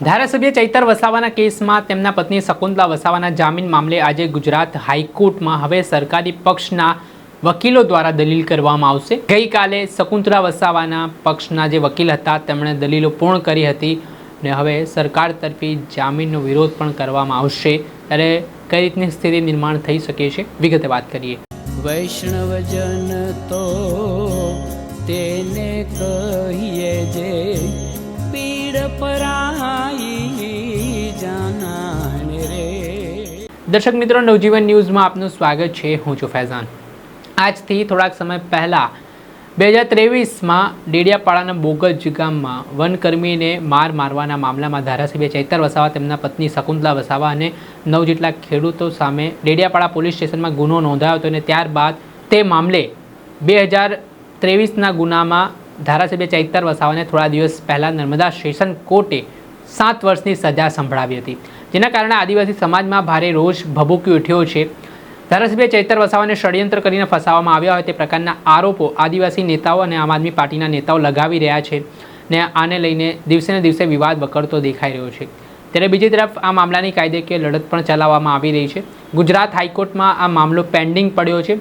ધારાસભ્ય ચૈતર વસાવાના કેસમાં તેમના પત્ની શકુંતલા વસાવાના જામીન મામલે આજે ગુજરાત હાઈકોર્ટમાં હવે સરકારી પક્ષના વકીલો દ્વારા દલીલ કરવામાં આવશે। ગઈકાલે શકુંતલા વસાવાના પક્ષના જે વકીલ હતા તેમણે દલીલો પૂર્ણ કરી હતી અને હવે સરકાર તરફી જામીનનો વિરોધ પણ કરવામાં આવશે। ત્યારે કઈ રીતની સ્થિતિ નિર્માણ થઈ શકે છે વિગતે વાત કરીએ। વૈષ્ણવજન તો તેને કહીએ જે પીડ પરાઈ જાનાને રે। દર્શક મિત્રો, નવજીવન ન્યૂઝમાં આપનું સ્વાગત છે। હું છું ફૈઝાન। આજથી થોડાક સમય પહેલાં 2023માં ડેડિયાપાડાના બોગજ ગામમાં વનકર્મીને મારવાના મામલામાં ધારાસભ્ય ચૈતર વસાવા, તેમના પત્ની શકુંતલા વસાવા અને 9 જેટલા ખેડૂતો સામે ડેડિયાપાડા પોલીસ સ્ટેશનમાં ગુનો નોંધાયો હતો અને ત્યારબાદ તે મામલે 2023ના ગુનામાં ધારાસભ્ય ચૈતર વસાવાને થોડા દિવસ પહેલાં નર્મદા સેશન કોર્ટે 7 વર્ષની સજા સંભળાવી હતી, જેના કારણે આદિવાસી સમાજમાં ભારે રોષ ભભૂકી ઉઠ્યો છે। ધારાસભ્ય ચૈતર વસાવાને ષડયંત્ર કરીને ફસાવવામાં આવ્યા હોય તે પ્રકારના આરોપો આદિવાસી નેતાઓ અને આમ આદમી પાર્ટીના નેતાઓ લગાવી રહ્યા છે ને આને લઈને દિવસે ને દિવસે વિવાદ વકરતો દેખાઈ રહ્યો છે। ત્યારે બીજી તરફ આ મામલાની કાયદેકીય લડત પણ ચલાવવામાં આવી રહી છે। ગુજરાત હાઈકોર્ટમાં આ મામલો પેન્ડિંગ પડ્યો છે।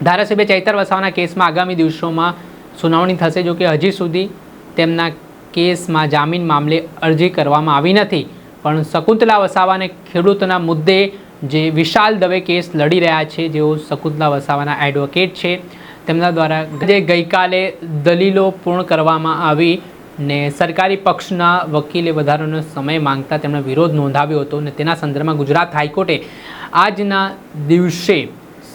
ધારાસભ્ય ચૈતર વસાવાના કેસમાં આગામી દિવસોમાં સુનાવણી થશે, જો કે હજી સુધી તેમના કેસમાં જામીન મામલે અરજી કરવામાં આવી નથી। પણ શકુંતલા વસાવાને ખેડૂતોના મુદ્દે જે વિશાલ દવે કેસ લડી રહ્યા છે, જેઓ શકુંતલા વસાવાના એડવોકેટ છે, તેમના દ્વારા ગઈકાલે દલીલો પૂર્ણ કરવામાં આવી ને સરકારી પક્ષના વકીલે વધારાનો સમય માંગતા તેમણે વિરોધ નોંધાવ્યો હતો અને તેના સંદર્ભમાં ગુજરાત હાઈકોર્ટે આજના દિવસે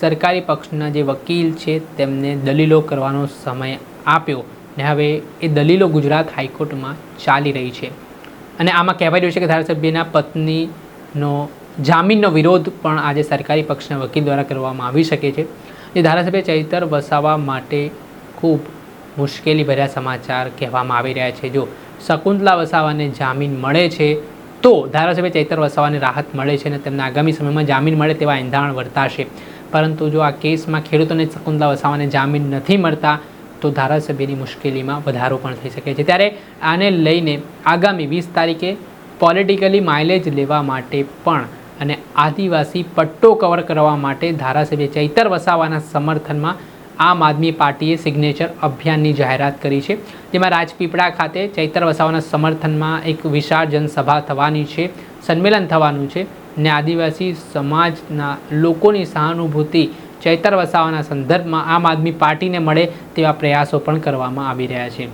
સરકારી પક્ષના જે વકીલ છે તેમને દલીલો કરવાનો સમય આપ્યો ને હવે એ દલીલો ગુજરાત હાઈકોર્ટમાં ચાલી રહી છે। અને આમાં કહેવાય રહ્યું છે કે ધારાસભ્યના પત્નીનો જામીનનો વિરોધ પણ આજે સરકારી પક્ષના વકીલ દ્વારા કરવામાં આવી શકે છે, જે ધારાસભ્ય ચૈતર વસાવા માટે ખૂબ મુશ્કેલી ભર્યા સમાચાર કહેવામાં આવી રહ્યા છે। જો શકુંતલા વસાવાને જામીન મળે છે તો ધારાસભ્ય ચૈતર વસાવાને રાહત મળે છે અને તેમને આગામી સમયમાં જામીન મળે તેવા એંધાણ વર્તાશે, પરંતુ જો આ કેસમાં ખેડૂતોને શકુંતલા વસાવાને જામીન નથી મળતા તો ધારાસભ્યની મુશ્કેલીમાં વધારો પણ થઈ શકે છે। ત્યારે આને લઈને આગામી 20 તારીખે પોલિટિકલી માઇલેજ લેવા માટે પણ અને આદિવાસી પટ્ટો કવર કરવા માટે ધારાસભ્ય ચૈતર વસાવાના સમર્થનમાં આમ આદમી પાર્ટીએ સિગ્નેચર અભિયાનની જાહેરાત કરી છે, જેમાં રાજપીપળા ખાતે ચૈતર વસાવાના સમર્થનમાં એક વિશાળ જનસભા થવાની છે, સંમેલન થવાનું છે ને આદિવાસી સમાજના લોકોની સહાનુભૂતિ ચૈતર વસાવાના સંદર્ભમાં આમ આદમી પાર્ટીને મળે તેવા પ્રયાસો પણ કરવામાં આવી રહ્યા છે।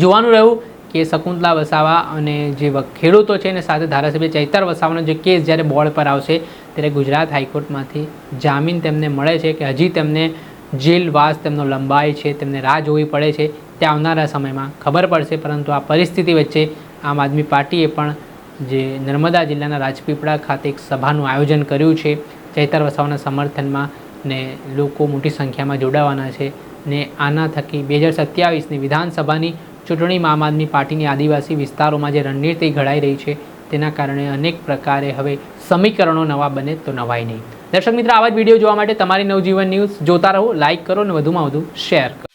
જોવાનું રહ્યું કે શકુંતલા વસાવા અને જે ખેડૂતો છે અને સાથે ધારાસભ્ય ચૈતર વસાવાનો જે કેસ જ્યારે બોર્ડ પર આવશે ત્યારે ગુજરાત હાઈકોર્ટમાંથી જામીન તેમને મળે છે કે હજી તેમને જેલવાસ તેમનો લંબાય છે, તેમને રાહ જોવી પડે છે, તે આવનારા સમયમાં ખબર પડશે। પરંતુ આ પરિસ્થિતિ વચ્ચે આમ આદમી પાર્ટીએ પણ જે નર્મદા જિલ્લાના રાજપીપળા ખાતે એક સભાનું આયોજન કર્યું છે ચૈતર વસાવાના સમર્થનમાં ને લોકો મોટી સંખ્યામાં જોડાવાના છે ને આના થકી 2027ની વિધાનસભાની ચૂંટણીમાં આમ આદમી પાર્ટીની આદિવાસી વિસ્તારોમાં જે રણનીતિ ઘડાઈ રહી છે તેના કારણે અનેક પ્રકારે હવે સમીકરણો નવા બને તો નવાય નહીં। દર્શક મિત્રો, આવા જ વિડીયો જોવા માટે તમારી નવજીવન ન્યૂઝ જોતા રહો, લાઇક કરો અને વધુમાં વધુ શેર કરો।